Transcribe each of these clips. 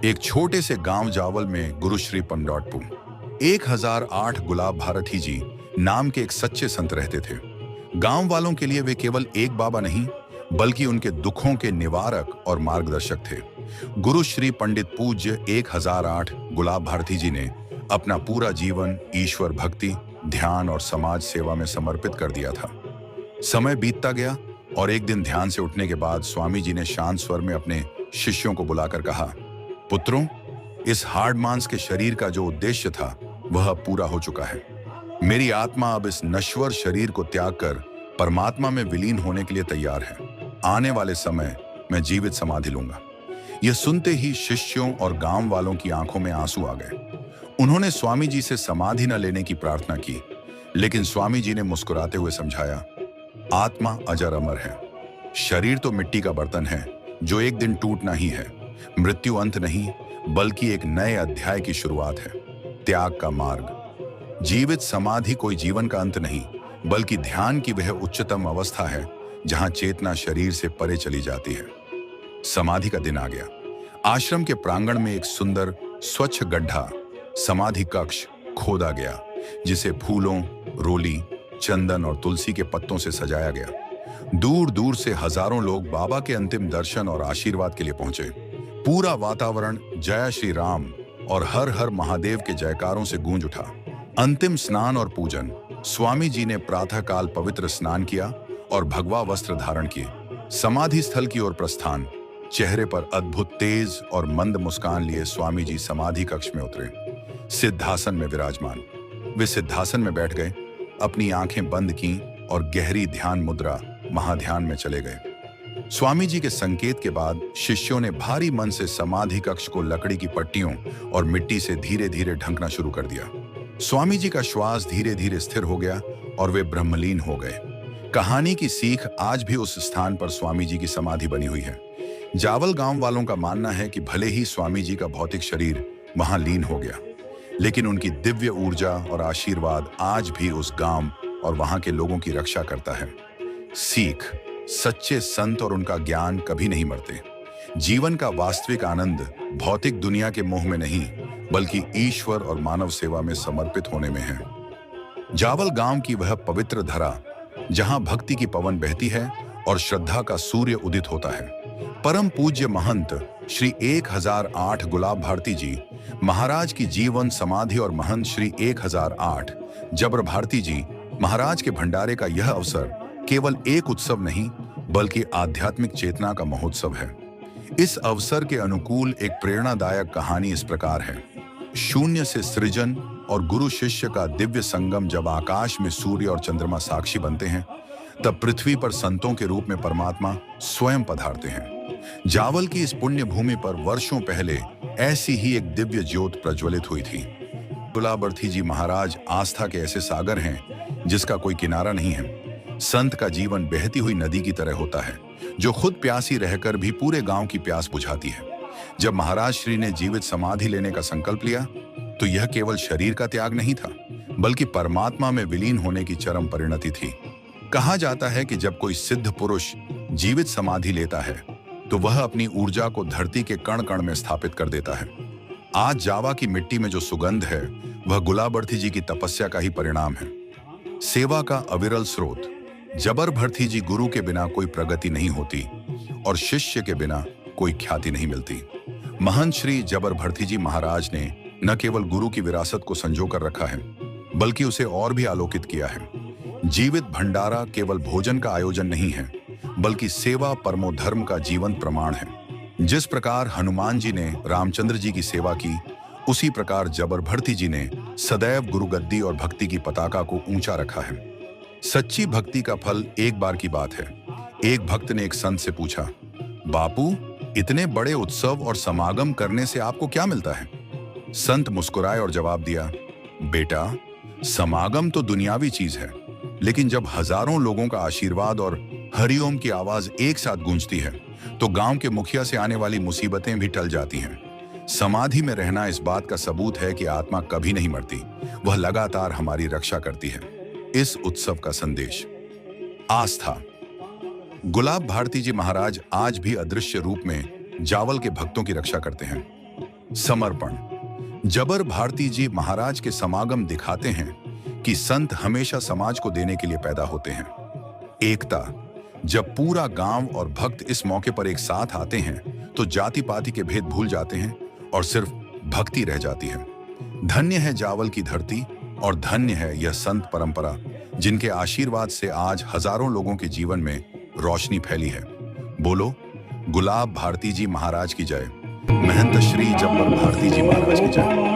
एक छोटे से गांव जावल में गुरु श्री पंडोटपु 1008 गुलाब भारती जी नाम के एक सच्चे संत रहते थे। गांव वालों के लिए वे केवल एक बाबा नहीं, बल्कि उनके दुखों के निवारक और मार्गदर्शक थे। गुरु श्री पंडित पूज्य 1008 गुलाब भारती जी ने अपना पूरा जीवन ईश्वर भक्ति, ध्यान और समाज सेवा में समर्पित कर दिया था। समय बीतता गया और एक दिन ध्यान से उठने के बाद स्वामी जी ने शांत स्वर में अपने शिष्यों को बुलाकर कहा, पुत्रों, इस हार्ड मांस के शरीर का जो उद्देश्य था वह अब पूरा हो चुका है। मेरी आत्मा अब इस नश्वर शरीर को त्याग कर परमात्मा में विलीन होने के लिए तैयार है। आने वाले समय मैं जीवित समाधि लूंगा। यह सुनते ही शिष्यों और गांव वालों की आंखों में आंसू आ गए। उन्होंने स्वामी जी से समाधि न लेने की प्रार्थना की, लेकिन स्वामी जी ने मुस्कुराते हुए समझाया, आत्मा अजर अमर है। शरीर तो मिट्टी का बर्तन है जो एक दिन टूटना ही है। मृत्यु अंत नहीं, बल्कि एक नए अध्याय की शुरुआत है, त्याग का मार्ग। जीवित समाधि कोई जीवन का अंत नहीं, बल्कि ध्यान की वह उच्चतम अवस्था है जहां चेतना शरीर से परे चली जाती है। समाधि का दिन आ गया। आश्रम के प्रांगण में एक सुंदर स्वच्छ गड्ढा समाधि कक्ष खोदा गया, जिसे फूलों, रोली, चंदन और तुलसी के पत्तों से सजाया गया। दूर दूर से हजारों लोग बाबा के अंतिम दर्शन और आशीर्वाद के लिए पहुंचे। पूरा वातावरण जय श्री राम और हर हर महादेव के जयकारों से गूंज उठा। अंतिम स्नान और पूजन। स्वामी जी ने प्रातःकाल पवित्र स्नान किया और भगवा वस्त्र धारण किए। समाधि स्थल की ओर प्रस्थान। चेहरे पर अद्भुत तेज और मंद मुस्कान लिए स्वामी जी समाधि कक्ष में उतरे। सिद्धासन में विराजमान। वे सिद्धासन में बैठ गए, अपनी आंखें बंद की और गहरी ध्यान मुद्रा महाध्यान में चले गए। स्वामी जी के संकेत के बाद शिष्यों ने भारी मन से समाधि कक्ष को लकड़ी की पट्टियों और मिट्टी से धीरे धीरे ढंकना शुरू कर दिया। स्वामी जी का श्वास धीरे धीरे स्थिर हो गया और वे ब्रह्मलीन हो गए। कहानी की सीख आज भी उस स्थान पर स्वामी जी की समाधि बनी हुई है। जावल गांव वालों का मानना है कि भले ही स्वामी जी का भौतिक शरीर वहां लीन हो गया, लेकिन उनकी दिव्य ऊर्जा और आशीर्वाद आज भी उस गांव और वहां के लोगों की रक्षा करता है। सीख: सच्चे संत और उनका ज्ञान कभी नहीं मरते। जीवन का वास्तविक आनंद भौतिक दुनिया के मोह में नहीं, बल्कि ईश्वर और मानव सेवा में समर्पित होने में है। जावल गांव की वह पवित्र धरा जहां भक्ति की पवन बहती है और श्रद्धा का सूर्य उदित होता है। परम पूज्य महंत श्री 1008 गुलाब भारती जी महाराज की जीवन समाधि और महंत श्री 1008 जबर भारती जी महाराज के भंडारे का यह अवसर केवल एक उत्सव नहीं, बल्कि आध्यात्मिक चेतना का महोत्सव है। इस अवसर के अनुकूल एक प्रेरणादायक कहानी इस प्रकार है। शून्य से सृजन और गुरु शिष्य का दिव्य संगम। जब आकाश में सूर्य और चंद्रमा साक्षी बनते हैं, तब पृथ्वी पर संतों के रूप में परमात्मा स्वयं पधारते हैं। जावल की इस पुण्य भूमि पर वर्षों पहले ऐसी ही एक दिव्य ज्योत प्रज्वलित हुई थी। गुलाब भारती जी महाराज आस्था के ऐसे सागर हैं जिसका कोई किनारा नहीं है। संत का जीवन बहती हुई नदी की तरह होता है, जो खुद प्यासी रहकर भी पूरे गांव की प्यास बुझाती है। जब महाराज श्री ने जीवित समाधि लेने का संकल्प लिया, तो यह केवल शरीर का त्याग नहीं था, बल्कि परमात्मा में विलीन होने की चरम परिणति थी। कहा जाता है कि जब कोई सिद्ध पुरुष जीवित समाधि लेता है, तो वह अपनी ऊर्जा को धरती के कण कण में स्थापित कर देता है। आज जावा की मिट्टी में जो सुगंध है, वह गुलाब भारती जी की तपस्या का ही परिणाम है। सेवा का अविरल स्रोत। जबर भारती जी गुरु के बिना कोई प्रगति नहीं होती और शिष्य के बिना कोई ख्याति नहीं मिलती। महंत श्री जबर भारती जी महाराज ने न केवल गुरु की विरासत को संजो कर रखा है, बल्कि उसे और भी आलोकित किया है। जीवित भंडारा केवल भोजन का आयोजन नहीं है, बल्कि सेवा परमो धर्म का जीवंत प्रमाण है। जिस प्रकार हनुमान जी ने रामचंद्र जी की सेवा की, उसी प्रकार जबर भारती जी ने सदैव गुरुगद्दी और भक्ति की पताका को ऊंचा रखा है। सच्ची भक्ति का फल एक बार की बात है। एक भक्त ने एक संत से पूछा, बापू, इतने बड़े उत्सव और समागम करने से आपको क्या मिलता है? संत मुस्कुराए और जवाब दिया, बेटा, समागम तो दुनियावी चीज है, लेकिन जब हजारों लोगों का आशीर्वाद और हरिओम की आवाज एक साथ गूंजती है, तो गांव के मुखिया से आने वाली मुसीबतें भी टल जाती हैं। समाधि में रहना इस बात का सबूत है कि आत्मा कभी नहीं मरती, वह लगातार हमारी रक्षा करती है। इस उत्सव का संदेश: आस्था। गुलाब भारती जी महाराज आज भी अदृश्य रूप में जावल के भक्तों की रक्षा करते हैं। समर्पण। जबर भारती जी महाराज के समागम दिखाते हैं कि संत हमेशा समाज को देने के लिए पैदा होते हैं। एकता। जब पूरा गांव और भक्त इस मौके पर एक साथ आते हैं तो जाति पाति के भेद भूल जाते हैं और सिर्फ भक्ति रह जाती है। धन्य है जावल की धरती और धन्य है यह संत परंपरा, जिनके आशीर्वाद से आज हजारों लोगों के जीवन में रोशनी फैली है। बोलो गुलाब भारती जी महाराज की जय। महंत श्री जब्बर भारती जी महाराज की जय।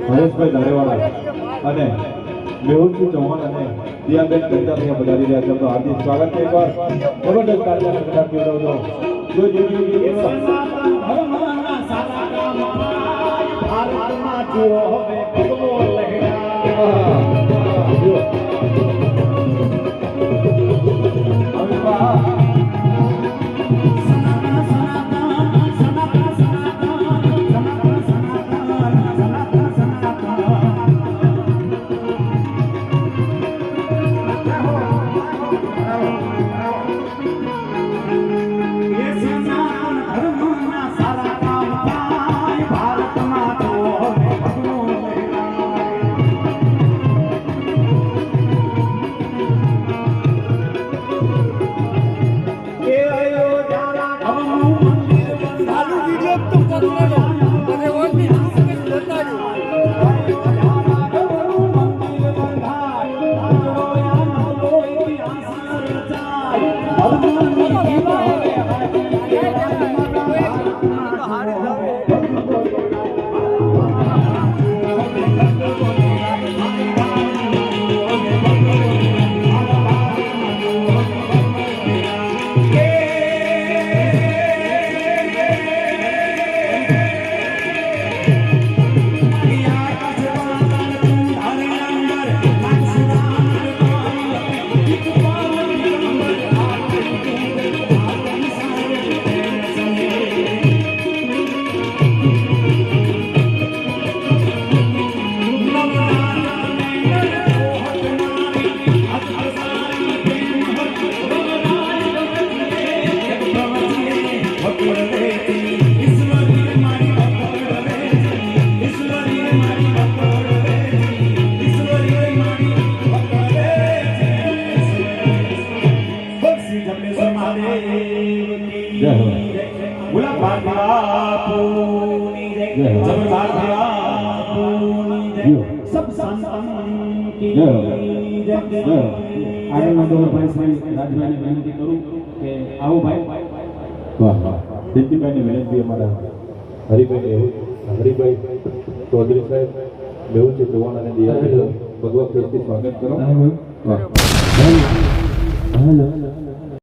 મહેશભાઈ ધારેવાડા અને મેહુલસિંહ ચૌહાણ અને દિયાબેન કંટારિયા પધારી રહ્યા છે. તો હાર્દિક સ્વાગત છે. એકવાર જબરદસ્ત તાળીઓનો ગણગણાટ કરાવજો. જો જય હો. ગુલાબ બાપુની જય, જમનાર બાપુની જય, જીઓ. સબ સંતન કી જય હો. જય. જય હો. આગળના ગૌરવભાઈ શ્રી રાજભાઈને વિનંતી કરું કે આવો ભાઈ. વાહ વાહ. સિદ્ધિભાઈની વિનંતી અમારા હરિભાઈ ચૌધરી સાહેબ મેહુલજી ચૌહાણ અને દિયા ભગવત સ્વાગત કરો. હેલો. વાહ. હેલો.